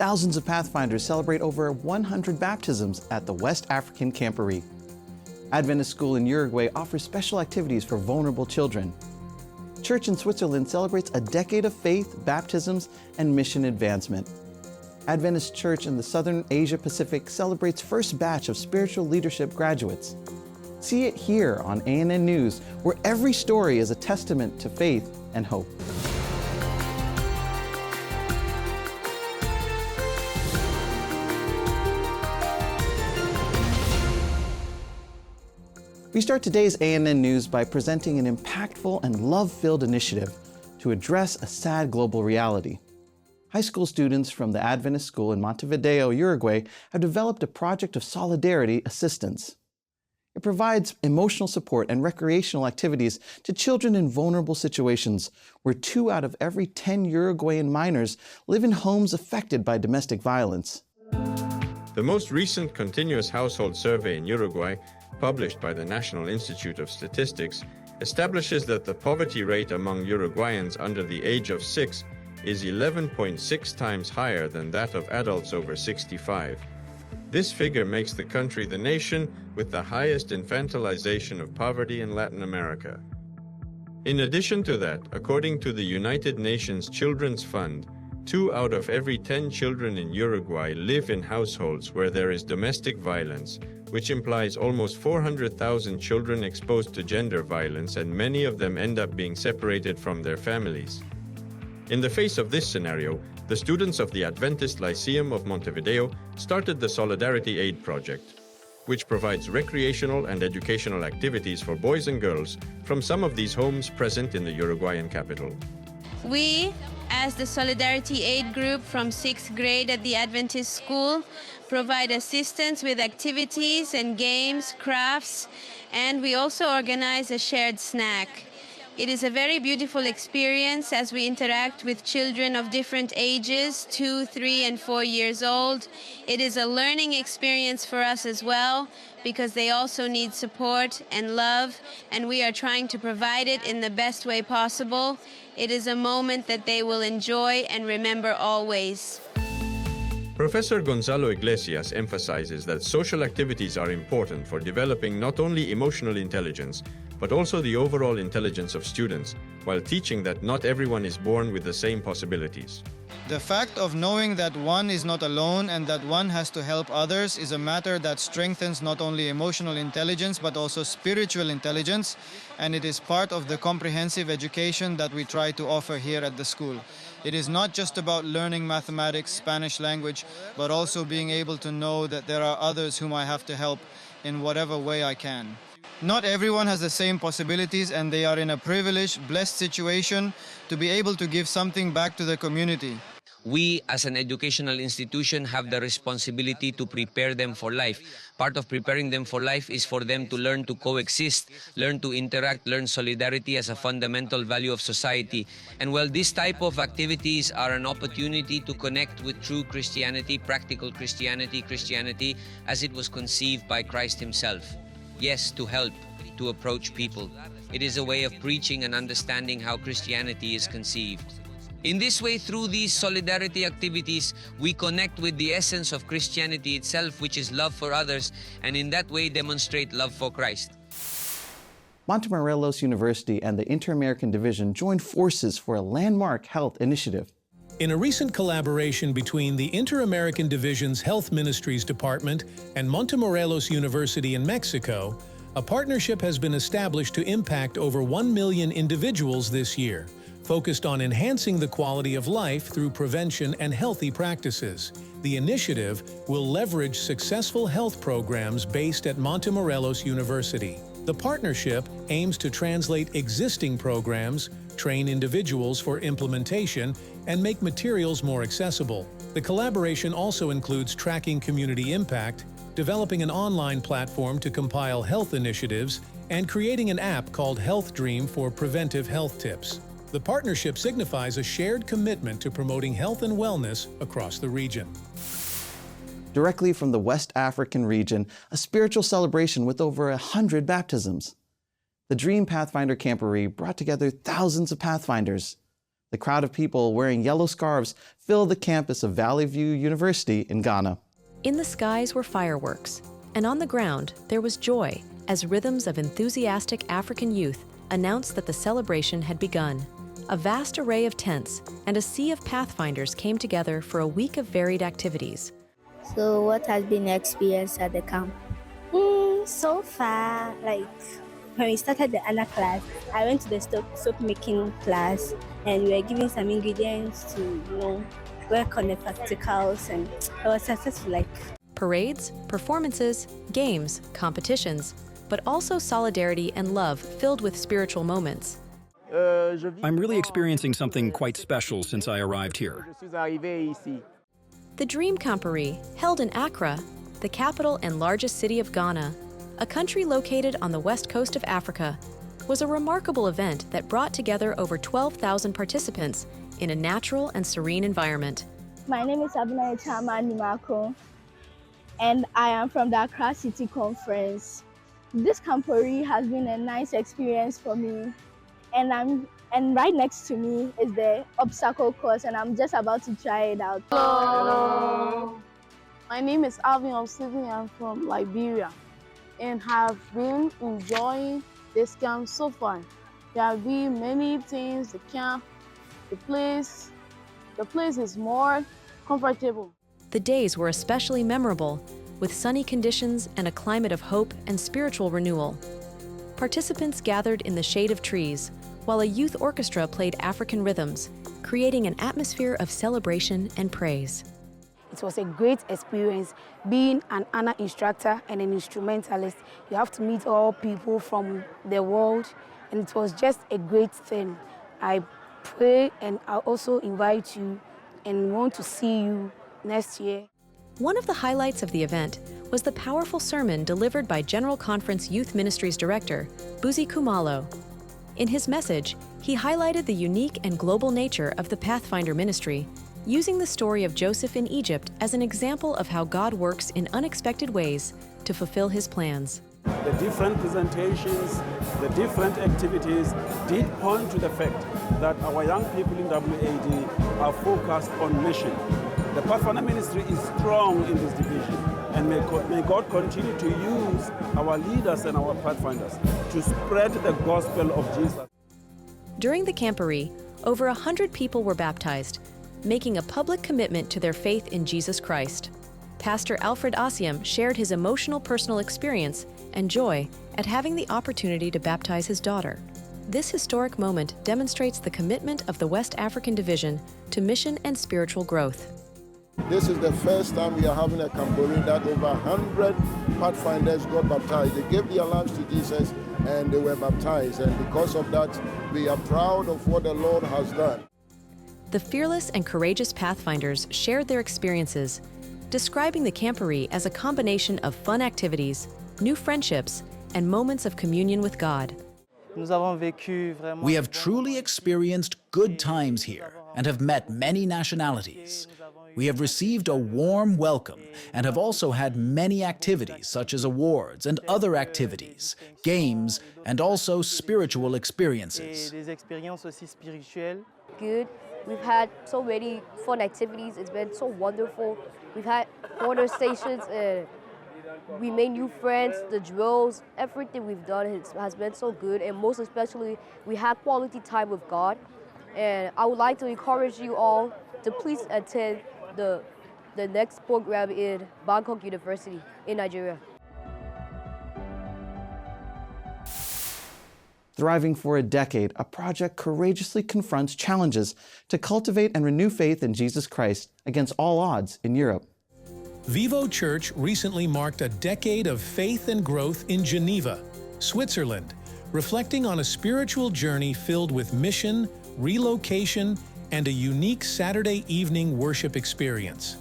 thousands of Pathfinders celebrate over 100 baptisms at the West African Camporee. Adventist School in Uruguay offers special activities for vulnerable children. Church in Switzerland celebrates a decade of faith, baptisms, and mission advancement. Adventist Church in the Southern Asia Pacific celebrates first batch of spiritual leadership graduates. See it here on ANN News, where every story is a testament to faith and hope. We start today's ANN News by presenting an impactful and love-filled initiative to address a sad global reality. High school students from the Adventist School in Montevideo, Uruguay, have developed a project of solidarity assistance. It provides emotional support and recreational activities to children in vulnerable situations, where 2 out of every 10 Uruguayan minors live in homes affected by domestic violence. The most recent continuous household survey in Uruguay, published by the National Institute of Statistics, establishes that the poverty rate among Uruguayans under the age of 6 is 11.6 times higher than that of adults over 65. This figure makes the country the nation with the highest infantilization of poverty in Latin America. In addition to that, according to the United Nations Children's Fund, 2 out of every 10 children in Uruguay live in households where there is domestic violence, which implies almost 400,000 children exposed to gender violence, and many of them end up being separated from their families. In the face of this scenario, the students of the Adventist Lyceum of Montevideo started the Solidarity Aid Project, which provides recreational and educational activities for boys and girls from some of these homes present in the Uruguayan capital. We, as the Solidarity Aid Group from 6th grade at the Adventist School, provide assistance with activities and games, crafts, and we also organize a shared snack. It is a very beautiful experience as we interact with children of different ages, 2, 3, and 4 years old. It is a learning experience for us as well, because they also need support and love, and we are trying to provide it in the best way possible. It is a moment that they will enjoy and remember always. Professor Gonzalo Iglesias emphasizes that social activities are important for developing not only emotional intelligence, but also the overall intelligence of students, while teaching that not everyone is born with the same possibilities. The fact of knowing that one is not alone and that one has to help others is a matter that strengthens not only emotional intelligence but also spiritual intelligence, and it is part of the comprehensive education that we try to offer here at the school. It is not just about learning mathematics, Spanish language, but also being able to know that there are others whom I have to help in whatever way I can. Not everyone has the same possibilities, and they are in a privileged, blessed situation to be able to give something back to the community. We, as an educational institution, have the responsibility to prepare them for life. Part of preparing them for life is for them to learn to coexist, learn to interact, learn solidarity as a fundamental value of society. And while this type of activities are an opportunity to connect with true Christianity, practical Christianity, Christianity as it was conceived by Christ himself. Yes, to help, to approach people. It is a way of preaching and understanding how Christianity is conceived. In this way, through these solidarity activities, we connect with the essence of Christianity itself, which is love for others, and in that way demonstrate love for Christ. Montemorelos University and the Inter-American Division joined forces for a landmark health initiative. In a recent collaboration between the Inter-American Division's Health Ministries Department and Montemorelos University in Mexico, a partnership has been established to impact over 1 million individuals this year, focused on enhancing the quality of life through prevention and healthy practices. The initiative will leverage successful health programs based at Montemorelos University. The partnership aims to translate existing programs, train individuals for implementation, and make materials more accessible. The collaboration also includes tracking community impact, developing an online platform to compile health initiatives, and creating an app called Health Dream for preventive health tips. The partnership signifies a shared commitment to promoting health and wellness across the region. Directly from the West African region, a spiritual celebration with over 100 baptisms. The Dream Pathfinder Camporee brought together thousands of Pathfinders. The crowd of people wearing yellow scarves filled the campus of Valley View University in Ghana. In the skies were fireworks, and on the ground there was joy as rhythms of enthusiastic African youth announced that the celebration had begun. A vast array of tents and a sea of Pathfinders came together for a week of varied activities. So what has been the experience at the camp? So far, like when we started the Anna class, I went to the soap making class and we were given some ingredients to, work on the practicals, and it was successful. Parades, performances, games, competitions, but also solidarity and love filled with spiritual moments. I'm really experiencing something quite special since I arrived here. The Dream Camporee, held in Accra, the capital and largest city of Ghana, a country located on the west coast of Africa, was a remarkable event that brought together over 12,000 participants in a natural and serene environment. My name is Abina Chama Nimako, and I am from the Accra City Conference. This camporee has been a nice experience for me, and right next to me is the obstacle course, and I'm just about to try it out. Hello. My name is Alvin Osivin. I'm from Liberia and have been enjoying this camp so far. There have been many things. The camp, the place is more comfortable. The days were especially memorable, with sunny conditions and a climate of hope and spiritual renewal. Participants gathered in the shade of trees, while a youth orchestra played African rhythms, creating an atmosphere of celebration and praise. It was a great experience being an ANA instructor and an instrumentalist. You have to meet all people from the world, and it was just a great thing. I pray and I also invite you and want to see you next year. One of the highlights of the event was the powerful sermon delivered by General Conference Youth Ministries Director, Buzi Kumalo. In his message, he highlighted the unique and global nature of the Pathfinder ministry, using the story of Joseph in Egypt as an example of how God works in unexpected ways to fulfill his plans. The different presentations, the different activities did point to the fact that our young people in WAD are focused on mission. The Pathfinder ministry is strong in this division, and may God continue to use our leaders and our Pathfinders to spread the gospel of Jesus. During the camporee, over 100 people were baptized, making a public commitment to their faith in Jesus Christ. Pastor Alfred Asiam shared his emotional personal experience and joy at having the opportunity to baptize his daughter. This historic moment demonstrates the commitment of the West African Division to mission and spiritual growth. This is the first time we are having a camporee that over 100 Pathfinders got baptized. They gave their lives to Jesus and they were baptized, and because of that, we are proud of what the Lord has done. The fearless and courageous Pathfinders shared their experiences, describing the camporee as a combination of fun activities, new friendships, and moments of communion with God. We have truly experienced good times here and have met many nationalities. We have received a warm welcome and have also had many activities such as awards and other activities, games, and also spiritual experiences. Good. We've had so many fun activities. It's been so wonderful. We've had corner stations and we made new friends, the drills, everything we've done has been so good, and most especially we had quality time with God. And I would like to encourage you all to please attend the next program in Bangkok University in Nigeria. Thriving for a decade, a project courageously confronts challenges to cultivate and renew faith in Jesus Christ against all odds in Europe. Vivo Church recently marked a decade of faith and growth in Geneva, Switzerland, reflecting on a spiritual journey filled with mission, relocation, and a unique Saturday evening worship experience.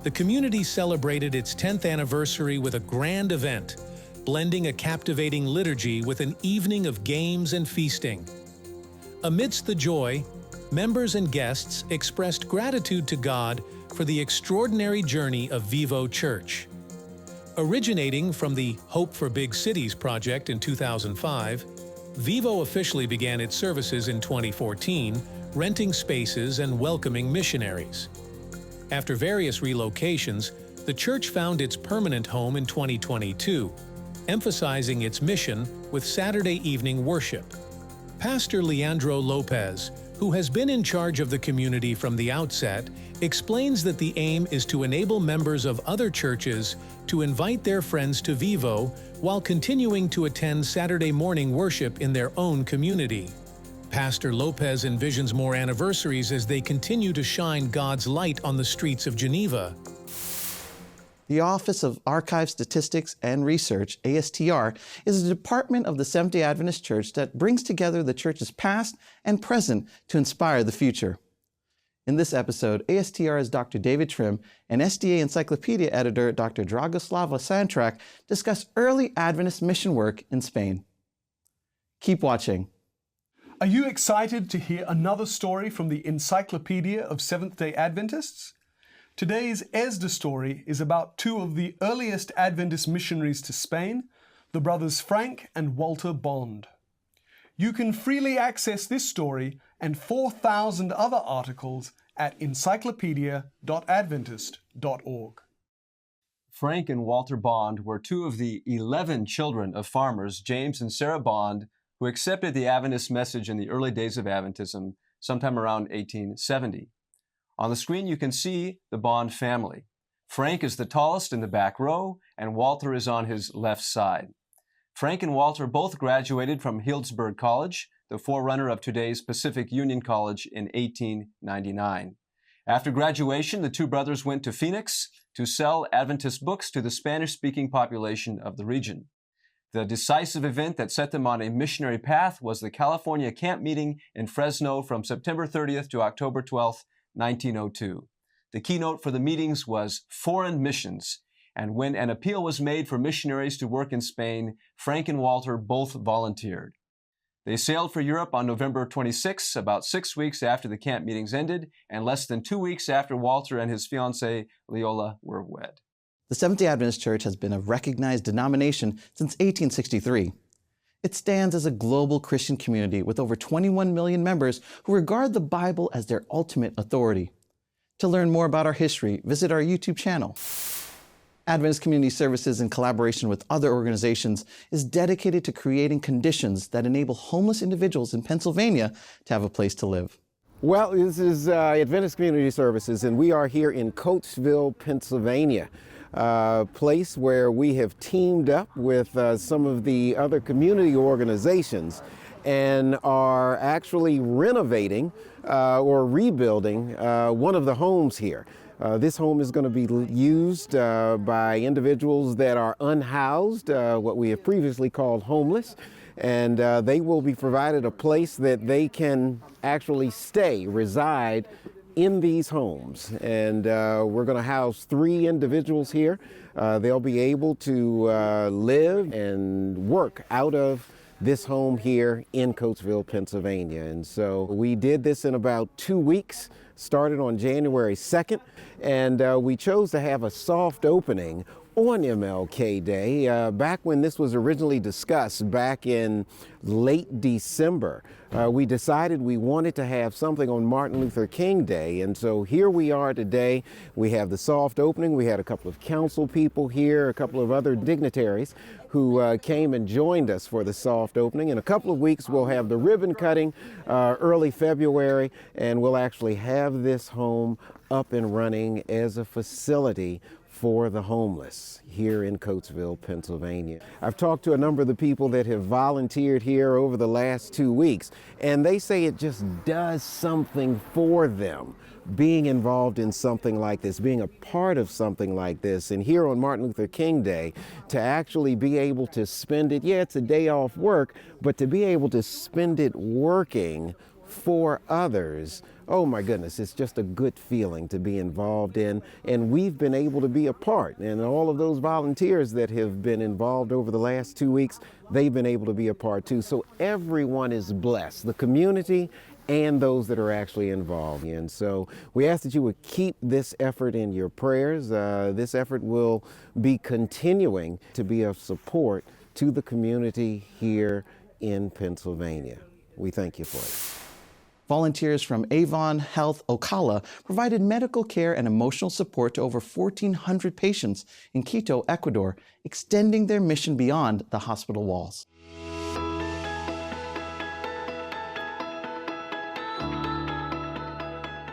The community celebrated its 10th anniversary with a grand event, blending a captivating liturgy with an evening of games and feasting. Amidst the joy, members and guests expressed gratitude to God for the extraordinary journey of Vivo Church. Originating from the Hope for Big Cities project in 2005, Vivo officially began its services in 2014, renting spaces and welcoming missionaries. After various relocations, the church found its permanent home in 2022, emphasizing its mission with Saturday evening worship. Pastor Leandro Lopez, who has been in charge of the community from the outset, explains that the aim is to enable members of other churches to invite their friends to Vivo while continuing to attend Saturday morning worship in their own community. Pastor Lopez envisions more anniversaries as they continue to shine God's light on the streets of Geneva. The Office of Archive Statistics and Research, ASTR, is a department of the Seventh-day Adventist Church that brings together the church's past and present to inspire the future. In this episode, ASTR's Dr. David Trim and SDA Encyclopedia editor Dr. Dragoslava Santrak discuss early Adventist mission work in Spain. Keep watching. Are you excited to hear another story from the Encyclopedia of Seventh-day Adventists? Today's ESDA story is about two of the earliest Adventist missionaries to Spain, the brothers Frank and Walter Bond. You can freely access this story and 4,000 other articles at encyclopedia.adventist.org. Frank and Walter Bond were two of the 11 children of farmers, James and Sarah Bond, who accepted the Adventist message in the early days of Adventism, sometime around 1870. On the screen, you can see the Bond family. Frank is the tallest in the back row, and Walter is on his left side. Frank and Walter both graduated from Healdsburg College, the forerunner of today's Pacific Union College, in 1899. After graduation, the two brothers went to Phoenix to sell Adventist books to the Spanish-speaking population of the region. The decisive event that set them on a missionary path was the California camp meeting in Fresno from September 30th to October 12th, 1902. The keynote for the meetings was foreign missions, and when an appeal was made for missionaries to work in Spain, Frank and Walter both volunteered. They sailed for Europe on November 26, about 6 weeks after the camp meetings ended, and less than 2 weeks after Walter and his fiancée, Leola, were wed. The Seventh-day Adventist Church has been a recognized denomination since 1863. It stands as a global Christian community with over 21 million members who regard the Bible as their ultimate authority. To learn more about our history, visit our YouTube channel. Adventist Community Services, in collaboration with other organizations, is dedicated to creating conditions that enable homeless individuals in Pennsylvania to have a place to live. Well, this is Adventist Community Services, and we are here in Coatesville, Pennsylvania. Place where we have teamed up with some of the other community organizations and are actually renovating or rebuilding one of the homes here. This home is going to be used by individuals that are unhoused, what we have previously called homeless, and they will be provided a place that they can actually stay, reside in these homes. And we're going to house 3 individuals here. They'll be able to live and work out of this home here in Coatesville, Pennsylvania. And so we did this in about 2 weeks, started on January 2nd, and we chose to have a soft opening on MLK Day, back when this was originally discussed back in late December. We decided we wanted to have something on Martin Luther King Day, and so here we are today. We have the soft opening. We had a couple of council people here, a couple of other dignitaries who came and joined us for the soft opening. In a couple of weeks, we'll have the ribbon cutting early February, and we'll actually have this home up and running as a facility for the homeless here in Coatesville, Pennsylvania. I've talked to a number of the people that have volunteered here over the last 2 weeks, and they say it just does something for them, being involved in something like this, being a part of something like this. And here on Martin Luther King Day, to actually be able to spend it, yeah, it's a day off work, but to be able to spend it working for others, oh my goodness, it's just a good feeling to be involved in, and we've been able to be a part. And all of those volunteers that have been involved over the last 2 weeks, they've been able to be a part too. So everyone is blessed, the community and those that are actually involved. And so we ask that you would keep this effort in your prayers. This effort will be continuing to be of support to the community here in Pennsylvania. We thank you for it. Volunteers from Avon Health Ocala provided medical care and emotional support to over 1,400 patients in Quito, Ecuador, extending their mission beyond the hospital walls.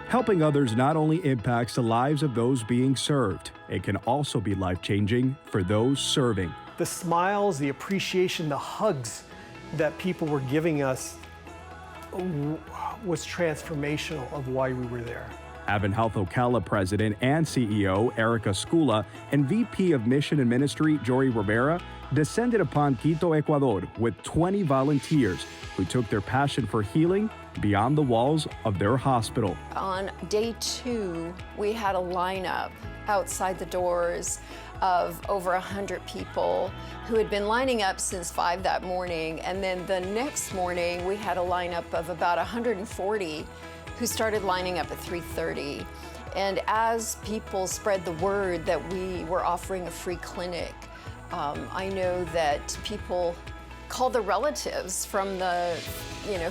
Helping others not only impacts the lives of those being served, it can also be life-changing for those serving. The smiles, the appreciation, the hugs that people were giving us was transformational of why we were there. Advent Health Ocala President and CEO Erica Skula and VP of Mission and Ministry Jory Rivera descended upon Quito, Ecuador with 20 volunteers who took their passion for healing beyond the walls of their hospital. On day 2, we had a lineup outside the doors of over 100 people who had been lining up since 5 that morning. And then the next morning, we had a lineup of about 140 who started lining up at 3:30. And as people spread the word that we were offering a free clinic, I know that people called their relatives from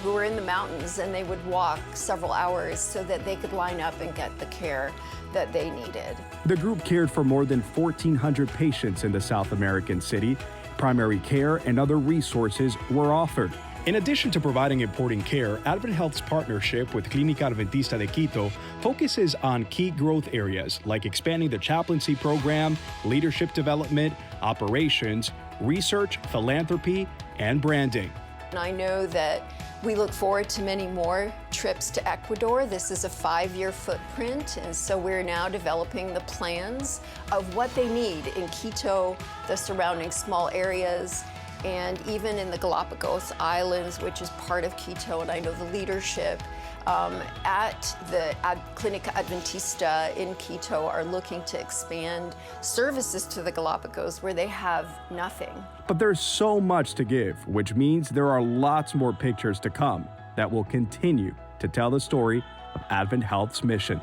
who were in the mountains, and they would walk several hours so that they could line up and get the care that they needed. The group cared for more than 1,400 patients in the South American city. Primary care and other resources were offered. In addition to providing important care, Advent Health's partnership with Clínica Adventista de Quito focuses on key growth areas like expanding the chaplaincy program, leadership development, operations, research, philanthropy, and branding. And I know that we look forward to many more trips to Ecuador. This is a 5-year footprint, and so we're now developing the plans of what they need in Quito, the surrounding small areas, and even in the Galapagos Islands, which is part of Quito, and I know the leadership at the Clínica Adventista in Quito are looking to expand services to the Galapagos where they have nothing. But there's so much to give, which means there are lots more pictures to come that will continue to tell the story of Advent Health's mission.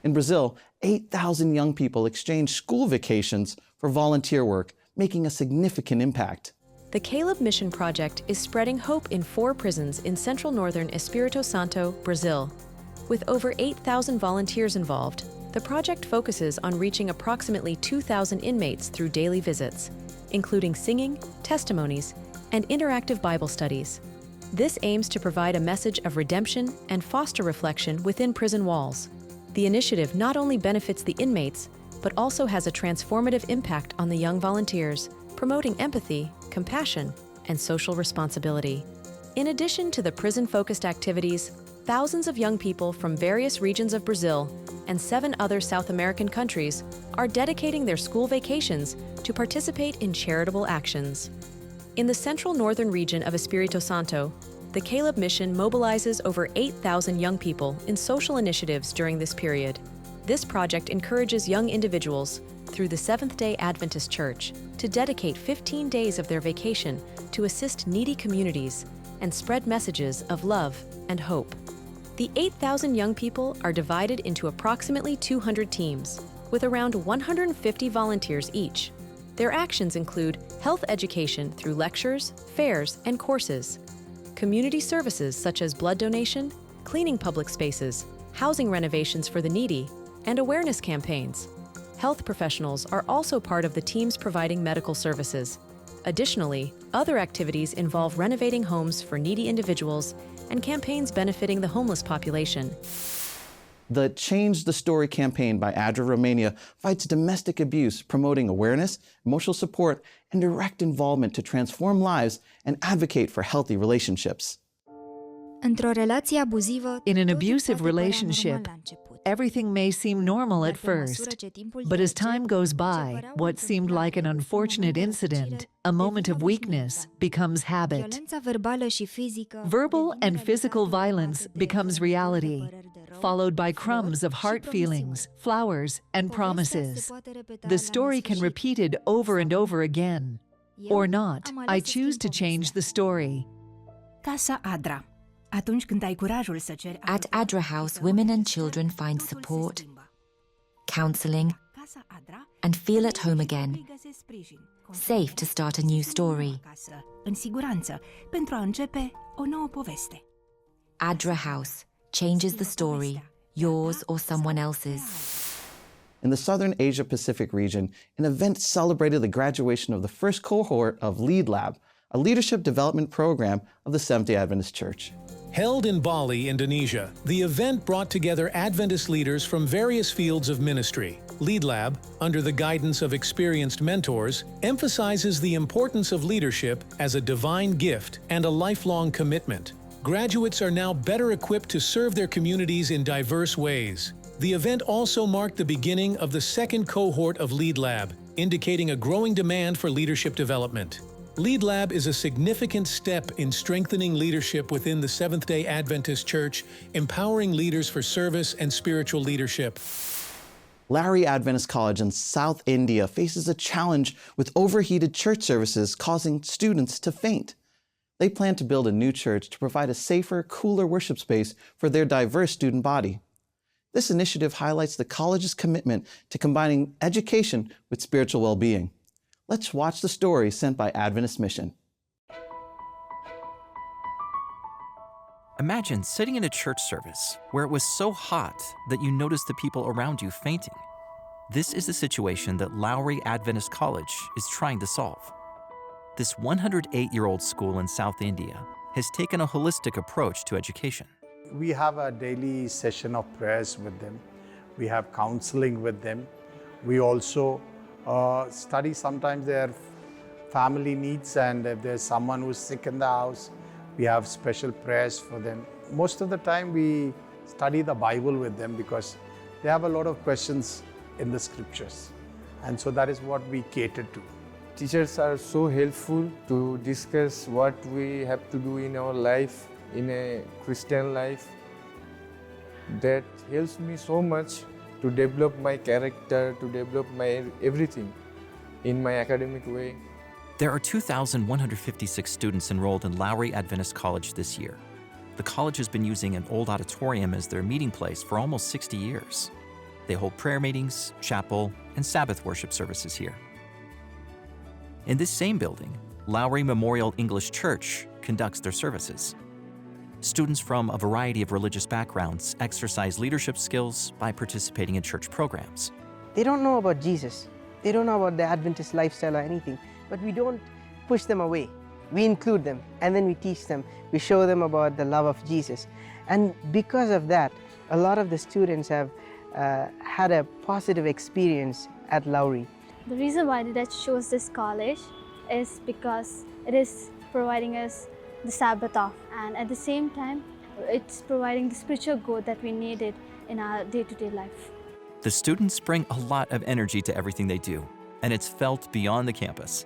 In Brazil, 8,000 young people exchanged school vacations for volunteer work, making a significant impact. The Caleb Mission Project is spreading hope in 4 prisons in central northern Espírito Santo, Brazil. With over 8,000 volunteers involved, the project focuses on reaching approximately 2,000 inmates through daily visits, including singing, testimonies, and interactive Bible studies. This aims to provide a message of redemption and foster reflection within prison walls. The initiative not only benefits the inmates, but also has a transformative impact on the young volunteers, promoting empathy, compassion, and social responsibility. In addition to the prison-focused activities, thousands of young people from various regions of Brazil and 7 other South American countries are dedicating their school vacations to participate in charitable actions. In the central northern region of Espírito Santo, the Caleb Mission mobilizes over 8,000 young people in social initiatives during this period. This project encourages young individuals, through the Seventh-day Adventist Church, to dedicate 15 days of their vacation to assist needy communities and spread messages of love and hope. The 8,000 young people are divided into approximately 200 teams, with around 150 volunteers each. Their actions include health education through lectures, fairs, and courses, community services such as blood donation, cleaning public spaces, housing renovations for the needy, and awareness campaigns. Health professionals are also part of the teams providing medical services. Additionally, other activities involve renovating homes for needy individuals and campaigns benefiting the homeless population. The Change the Story campaign by ADRA Romania fights domestic abuse, promoting awareness, emotional support, and direct involvement to transform lives and advocate for healthy relationships. In an abusive relationship, everything may seem normal at first, but as time goes by, what seemed like an unfortunate incident, a moment of weakness, becomes habit. Verbal and physical violence becomes reality, followed by crumbs of heart feelings, flowers, and promises. The story can be repeated over and over again. Or not. I choose to change the story. Casa Adra. At Adra House, women and children find support, counseling, and feel at home again, safe to start a new story. ADRA House changes the story, yours or someone else's. In the Southern Asia Pacific region, an event celebrated the graduation of the first cohort of LeadLab, a leadership development program of the Seventh-day Adventist Church. Held in Bali, Indonesia, the event brought together Adventist leaders from various fields of ministry. LeadLab, under the guidance of experienced mentors, emphasizes the importance of leadership as a divine gift and a lifelong commitment. Graduates are now better equipped to serve their communities in diverse ways. The event also marked the beginning of the second cohort of LeadLab, indicating a growing demand for leadership development. LeadLab is a significant step in strengthening leadership within the Seventh-day Adventist Church, empowering leaders for service and spiritual leadership. Lowry Adventist College in South India faces a challenge with overheated church services causing students to faint. They plan to build a new church to provide a safer, cooler worship space for their diverse student body. This initiative highlights the college's commitment to combining education with spiritual well-being. Let's watch the story sent by Adventist Mission. Imagine sitting in a church service where it was so hot that you noticed the people around you fainting. This is the situation that Lowry Adventist College is trying to solve. This 108-year-old school in South India has taken a holistic approach to education. We have a daily session of prayers with them. We have counseling with them. We also study sometimes their family needs, and if there's someone who's sick in the house, we have special prayers for them. Most of the time we study the Bible with them because they have a lot of questions in the scriptures, and so that is what we cater to. Teachers are so helpful to discuss what we have to do in our life, in a Christian life. That helps me so much to develop my character, to develop my everything in my academic way. There are 2,156 students enrolled in Lowry Adventist College this year. The college has been using an old auditorium as their meeting place for almost 60 years. They hold prayer meetings, chapel, and Sabbath worship services here. In this same building, Lowry Memorial English Church conducts their services. Students from a variety of religious backgrounds exercise leadership skills by participating in church programs. They don't know about Jesus. They don't know about the Adventist lifestyle or anything, but we don't push them away. We include them, and then we teach them. We show them about the love of Jesus. And because of that, a lot of the students have had a positive experience at Lowry. The reason why I chose this college is because it is providing us the Sabbath off, and at the same time it's providing the spiritual growth that we needed in our day-to-day life. The students bring a lot of energy to everything they do, and it's felt beyond the campus.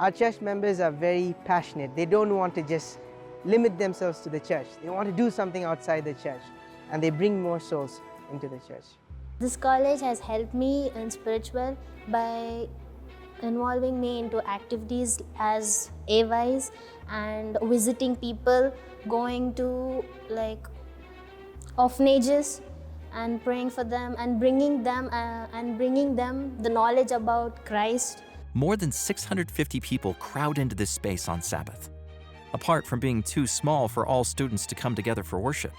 Our church members are very passionate. They don't want to just limit themselves to the church. They want to do something outside the church, and they bring more souls into the church. This college has helped me in spiritual by involving me into activities as AYs and visiting people, going to orphanages and praying for them and bringing them the knowledge about Christ. More than 650 people crowd into this space on Sabbath. Apart from being too small for all students to come together for worship,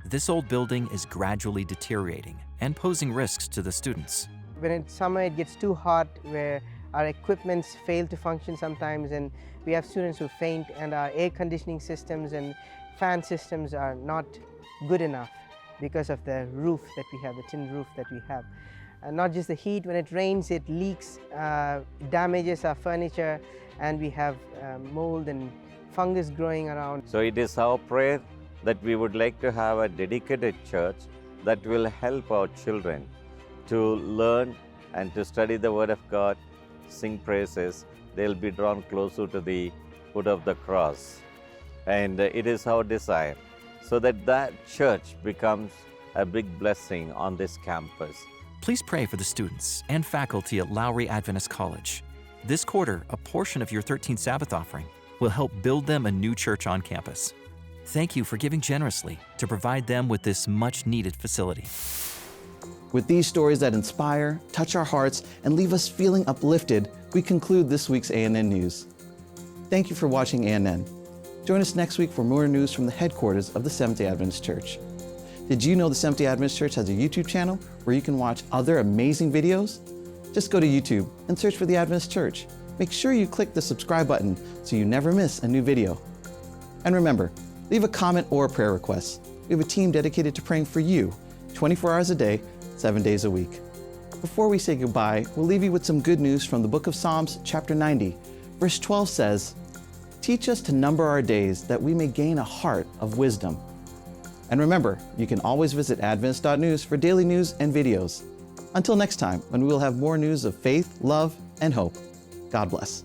this old building is gradually deteriorating and posing risks to the students. When it's summer, it gets too hot where our equipments fail to function sometimes, and we have students who faint, and our air conditioning systems and fan systems are not good enough because of the roof that we have, the tin roof that we have. And not just the heat, when it rains, it leaks, damages our furniture, and we have mold and fungus growing around. So it is our prayer that we would like to have a dedicated church that will help our children to learn and to study the Word of God, sing praises. They'll be drawn closer to the foot of the cross. And it is our desire so that that church becomes a big blessing on this campus. Please pray for the students and faculty at Lowry Adventist College. This quarter, a portion of your 13th Sabbath offering will help build them a new church on campus. Thank you for giving generously to provide them with this much-needed facility. With these stories that inspire, touch our hearts, and leave us feeling uplifted, we conclude this week's ANN News. Thank you for watching ANN. Join us next week for more news from the headquarters of the Seventh-day Adventist Church. Did you know the Seventh-day Adventist Church has a YouTube channel where you can watch other amazing videos? Just go to YouTube and search for the Adventist Church. Make sure you click the subscribe button so you never miss a new video. And remember, leave a comment or a prayer request. We have a team dedicated to praying for you 24 hours a day, 7 days a week. Before we say goodbye, we'll leave you with some good news from the book of Psalms, chapter 90. Verse 12 says, "Teach us to number our days that we may gain a heart of wisdom." And remember, you can always visit Adventist.news for daily news and videos. Until next time, when we will have more news of faith, love, and hope. God bless.